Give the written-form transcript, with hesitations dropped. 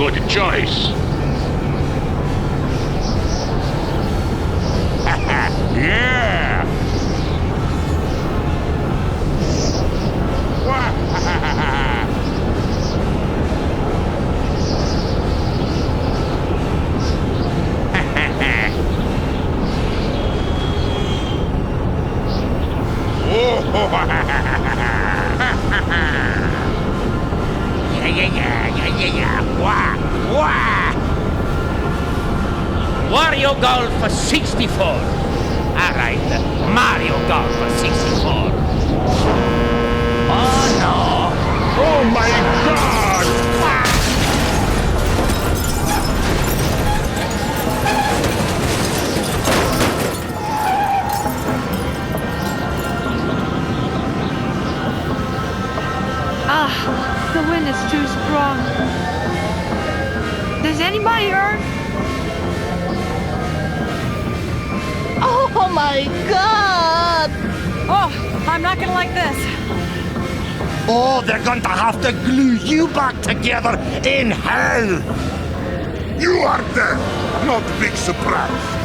Good choice. Yeah! Yeah. Wah! Wah! Wario Golf 64. Alright, Mario Golf 64. Oh no! Oh my God! The wind is too strong. Does anybody hurt? Oh my God! Oh, I'm not gonna like this. Oh, they're going to have to glue you back together in hell! You are dead! Not big surprise.